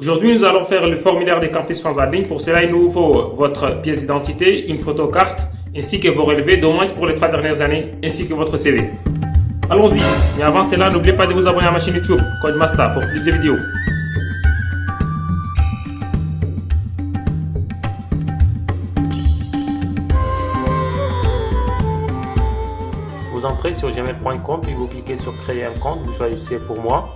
Aujourd'hui, nous allons faire le formulaire des Campus France en ligne. Pour cela, il nous faut votre pièce d'identité, une photocarte, ainsi que vos relevés d'au moins pour les 3 dernières années, ainsi que votre CV. Allons-y. Mais avant cela, n'oubliez pas de vous abonner à ma chaîne YouTube, Codemaster, pour plus de vidéos. Vous entrez sur gmail.com, puis vous cliquez sur créer un compte, vous choisissez pour moi.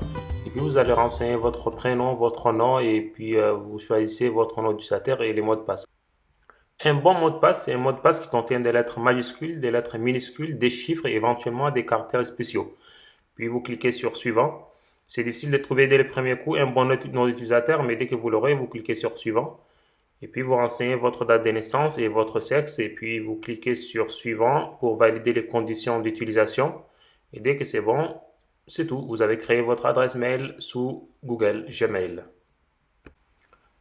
Et puis vous allez renseigner votre prénom, votre nom et puis vous choisissez votre nom d'utilisateur et les mots de passe. Un bon mot de passe, c'est un mot de passe qui contient des lettres majuscules, des lettres minuscules, des chiffres et éventuellement des caractères spéciaux. Puis vous cliquez sur suivant. C'est difficile de trouver dès le premier coup un bon nom d'utilisateur, mais dès que vous l'aurez, vous cliquez sur suivant. Et puis vous renseignez votre date de naissance et votre sexe et puis vous cliquez sur suivant pour valider les conditions d'utilisation. Et dès que c'est bon, c'est tout. Vous avez créé votre adresse mail sous Google Gmail.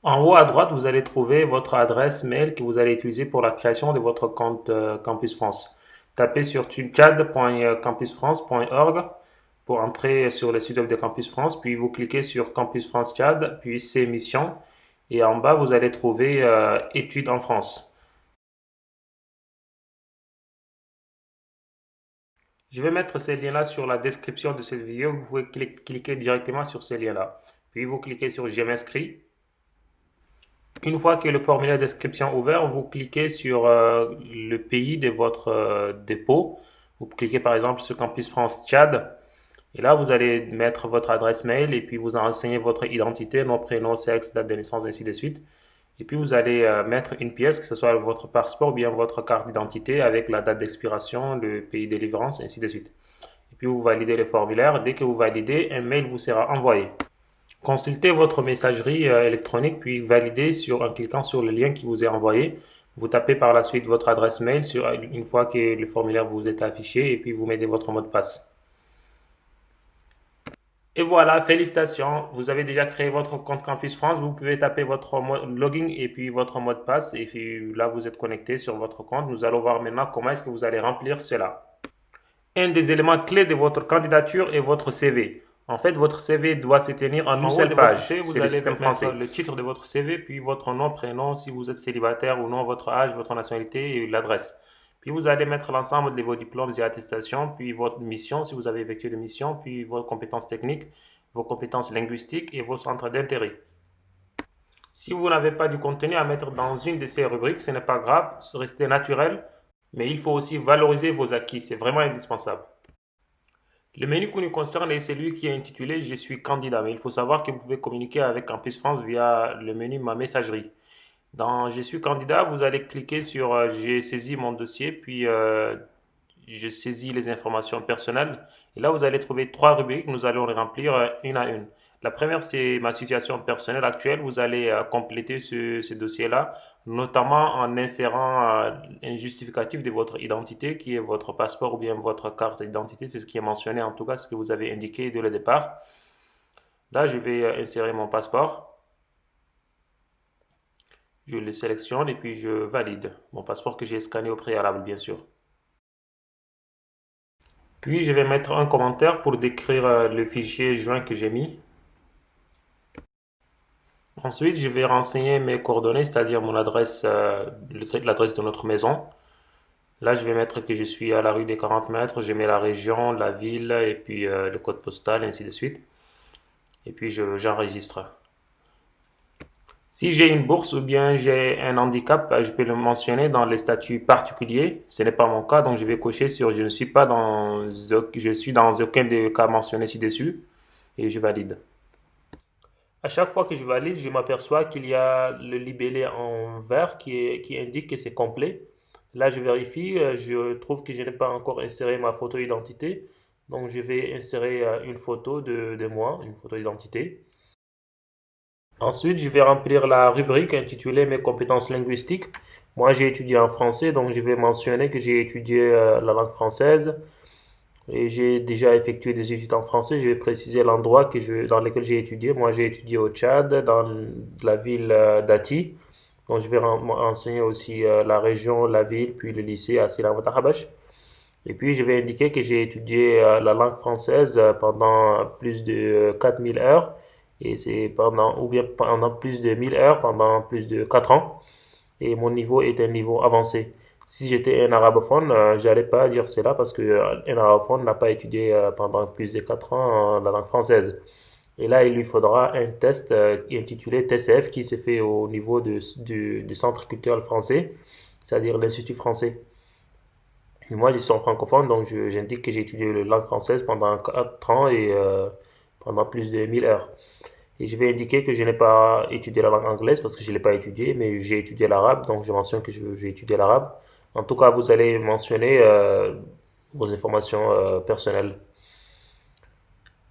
En haut à droite, vous allez trouver votre adresse mail que vous allez utiliser pour la création de votre compte Campus France. Tapez sur chad.campusfrance.org pour entrer sur le site web de Campus France, puis vous cliquez sur Campus France Tchad, puis c'est missions, et en bas, vous allez trouver études en France. Je vais mettre ces liens-là sur la description de cette vidéo. Vous pouvez cliquer directement sur ces liens-là. Puis vous cliquez sur Je m'inscris. Une fois que le formulaire d'inscription est ouvert, vous cliquez sur le pays de votre dépôt. Vous cliquez par exemple sur Campus France Tchad. Et là, vous allez mettre votre adresse mail et puis vous renseignez votre identité, nom, prénom, sexe, date de naissance, ainsi de suite. Et puis vous allez mettre une pièce, que ce soit votre passeport ou bien votre carte d'identité avec la date d'expiration, le pays de délivrance, ainsi de suite. Et puis vous validez le formulaire. Dès que vous validez, un mail vous sera envoyé. Consultez votre messagerie électronique puis validez en cliquant sur le lien qui vous est envoyé. Vous tapez par la suite votre adresse mail une fois que le formulaire vous est affiché et puis vous mettez votre mot de passe. Et voilà, félicitations, vous avez déjà créé votre compte Campus France. Vous pouvez taper votre login et puis votre mot de passe. Et puis là, vous êtes connecté sur votre compte. Nous allons voir maintenant comment est-ce que vous allez remplir cela. Un des éléments clés de votre candidature est votre CV. En fait, votre CV doit se tenir en une seule page. Vous allez mettre le titre de votre CV, puis votre nom, prénom, si vous êtes célibataire ou non, votre âge, votre nationalité et l'adresse. Puis vous allez mettre l'ensemble de vos diplômes et attestations, puis votre mission, si vous avez effectué de mission, puis vos compétences techniques, vos compétences linguistiques et vos centres d'intérêt. Si vous n'avez pas du contenu à mettre dans une de ces rubriques, ce n'est pas grave, restez naturel, mais il faut aussi valoriser vos acquis, c'est vraiment indispensable. Le menu qui nous concerne est celui qui est intitulé Je suis candidat, mais il faut savoir que vous pouvez communiquer avec Campus France via le menu Ma messagerie. Dans Je suis candidat, vous allez cliquer sur J'ai saisi mon dossier, puis je saisis les informations personnelles. Et là, vous allez trouver 3 rubriques. Nous allons les remplir une à une. La première, c'est ma situation personnelle actuelle. Vous allez compléter ce dossier-là, notamment en insérant un justificatif de votre identité, qui est votre passeport ou bien votre carte d'identité. C'est ce qui est mentionné, en tout cas, ce que vous avez indiqué dès le départ. Là, je vais insérer mon passeport. Je le sélectionne et puis je valide. Mon passeport que j'ai scanné au préalable, bien sûr. Puis, je vais mettre un commentaire pour décrire le fichier joint que j'ai mis. Ensuite, je vais renseigner mes coordonnées, c'est-à-dire mon adresse, l'adresse de notre maison. Là, je vais mettre que je suis à la rue des 40 mètres. Je mets la région, la ville et puis le code postal, ainsi de suite. Et puis, j'enregistre. Si j'ai une bourse ou bien j'ai un handicap, je peux le mentionner dans les statuts particuliers. Ce n'est pas mon cas, donc je vais cocher sur je suis dans aucun des cas mentionnés ci-dessus et je valide. À chaque fois que je valide, je m'aperçois qu'il y a le libellé en vert qui indique que c'est complet. Là, je vérifie, je trouve que je n'ai pas encore inséré ma photo d'identité. Donc, je vais insérer une photo de moi, une photo d'identité. Ensuite, je vais remplir la rubrique intitulée Mes compétences linguistiques. Moi, j'ai étudié en français, donc je vais mentionner que j'ai étudié la langue française et j'ai déjà effectué des études en français. Je vais préciser l'endroit dans lequel j'ai étudié. Moi, j'ai étudié au Tchad, dans la ville d'Ati. Donc, je vais renseigner aussi la région, la ville, puis le lycée à Silamatarabash. Et puis, je vais indiquer que j'ai étudié la langue française pendant plus de 4000 heures et c'est pendant plus de 1000 heures, pendant plus de 4 ans. Et mon niveau est un niveau avancé. Si j'étais un arabophone, j'allais pas dire cela parce que un arabophone n'a pas étudié pendant plus de 4 ans la langue française. Et là, il lui faudra un test intitulé TCF qui se fait au niveau du Centre culturel français, c'est-à-dire l'Institut français. Et moi, je suis francophone, donc j'indique que j'ai étudié la langue française pendant 4 ans et pendant plus de 1000 heures. Et je vais indiquer que je n'ai pas étudié la langue anglaise parce que je ne l'ai pas étudiée, mais j'ai étudié l'arabe, donc je mentionne que j'ai étudié l'arabe. En tout cas, vous allez mentionner vos informations personnelles.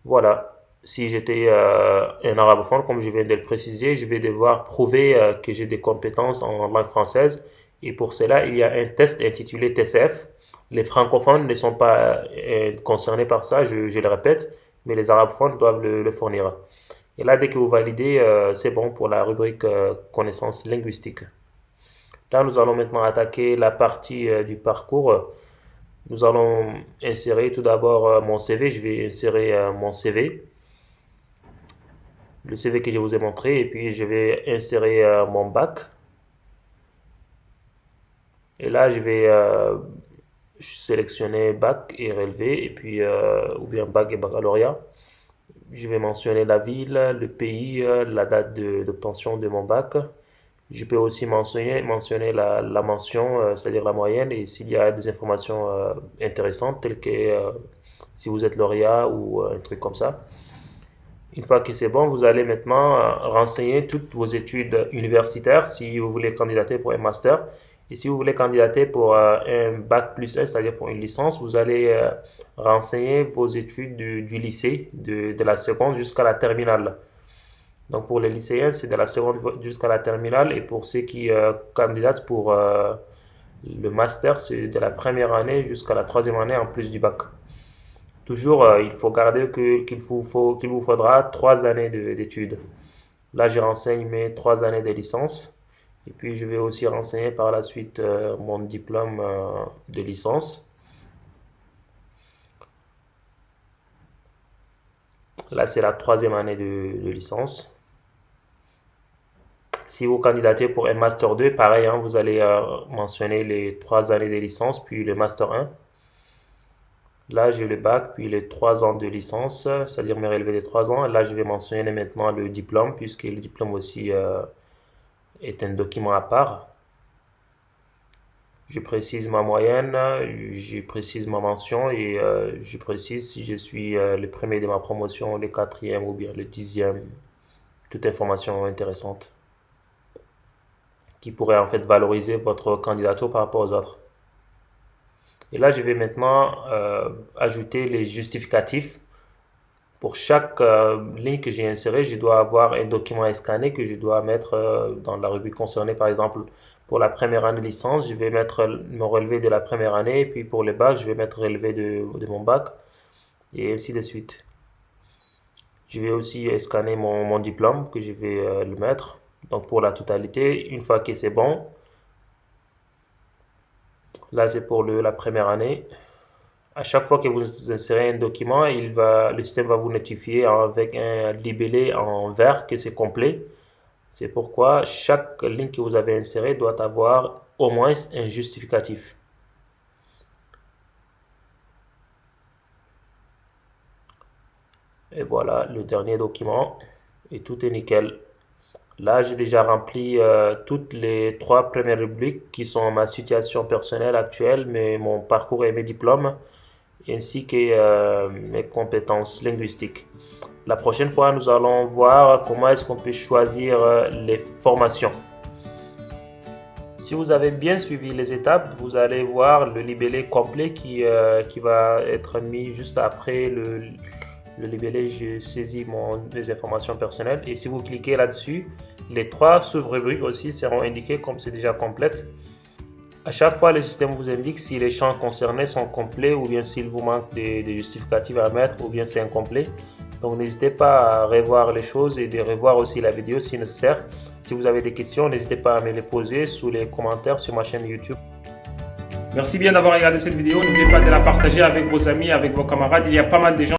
Voilà. Si j'étais un arabophone, comme je viens de le préciser, je vais devoir prouver que j'ai des compétences en langue française. Et pour cela, il y a un test intitulé TCF. Les francophones ne sont pas concernés par ça, je le répète, mais les arabophones doivent le fournir. Et là, dès que vous validez, c'est bon pour la rubrique connaissances linguistiques. Là, nous allons maintenant attaquer la partie du parcours. Nous allons insérer tout d'abord mon CV. Je vais insérer mon CV, le CV que je vous ai montré, et puis je vais insérer mon bac. Et là, je vais sélectionner bac et relevé, et puis ou bien bac et baccalauréat. Je vais mentionner la ville, le pays, la date d'obtention de mon bac. Je peux aussi mentionner la mention, c'est-à-dire la moyenne, et s'il y a des informations intéressantes, telles que si vous êtes lauréat ou un truc comme ça. Une fois que c'est bon, vous allez maintenant renseigner toutes vos études universitaires si vous voulez candidater pour un master. Et si vous voulez candidater pour un bac plus 1, c'est-à-dire pour une licence, vous allez renseigner vos études du lycée, de la seconde jusqu'à la terminale. Donc pour les lycéens, c'est de la seconde jusqu'à la terminale. Et pour ceux qui candidatent pour le master, c'est de la première année jusqu'à la troisième année en plus du bac. Toujours, il faut garder qu'il vous faudra 3 années d'études. Là, je renseigne mes 3 années de licence. Et puis, je vais aussi renseigner par la suite mon diplôme de licence. Là, c'est la 3e année de licence. Si vous candidatez pour un Master 2, pareil, hein, vous allez mentionner les 3 années de licence, puis le Master 1. Là, j'ai le bac, puis les 3 ans de licence, c'est-à-dire mes relevés de 3 ans. Là, je vais mentionner maintenant le diplôme, puisque le diplôme aussi est un document à part. Je précise ma moyenne, je précise ma mention et je précise si je suis le premier de ma promotion, le 4e ou bien le 10e. Toute information intéressante qui pourrait en fait valoriser votre candidature par rapport aux autres. Et là, je vais maintenant ajouter les justificatifs. Pour chaque ligne que j'ai insérée, je dois avoir un document à scanner que je dois mettre dans la rubrique concernée. Par exemple, pour la première année de licence, je vais mettre mon relevé de la première année. Et puis pour le bac, je vais mettre relevé de mon bac. Et ainsi de suite. Je vais aussi scanner mon diplôme que je vais le mettre. Donc pour la totalité, une fois que c'est bon, là c'est pour la première année. À chaque fois que vous insérez un document, le système va vous notifier avec un libellé en vert que c'est complet. C'est pourquoi chaque ligne que vous avez insérée doit avoir au moins un justificatif. Et voilà le dernier document et tout est nickel. Là, j'ai déjà rempli toutes les 3 premières rubriques qui sont ma situation personnelle actuelle, mon parcours et mes diplômes, ainsi que mes compétences linguistiques. La prochaine fois, nous allons voir comment est-ce qu'on peut choisir les formations. Si vous avez bien suivi les étapes, vous allez voir le libellé complet qui va être mis juste après le libellé. Je saisis mes informations personnelles et si vous cliquez là-dessus, les 3 sous-rubriques aussi seront indiquées comme c'est déjà complète. À chaque fois, le système vous indique si les champs concernés sont complets ou bien s'il vous manque des justificatifs à mettre ou bien c'est incomplet. Donc n'hésitez pas à revoir les choses et de revoir aussi la vidéo si nécessaire. Si vous avez des questions, n'hésitez pas à me les poser sous les commentaires sur ma chaîne YouTube. Merci bien d'avoir regardé cette vidéo. N'oubliez pas de la partager avec vos amis, avec vos camarades. Il y a pas mal de gens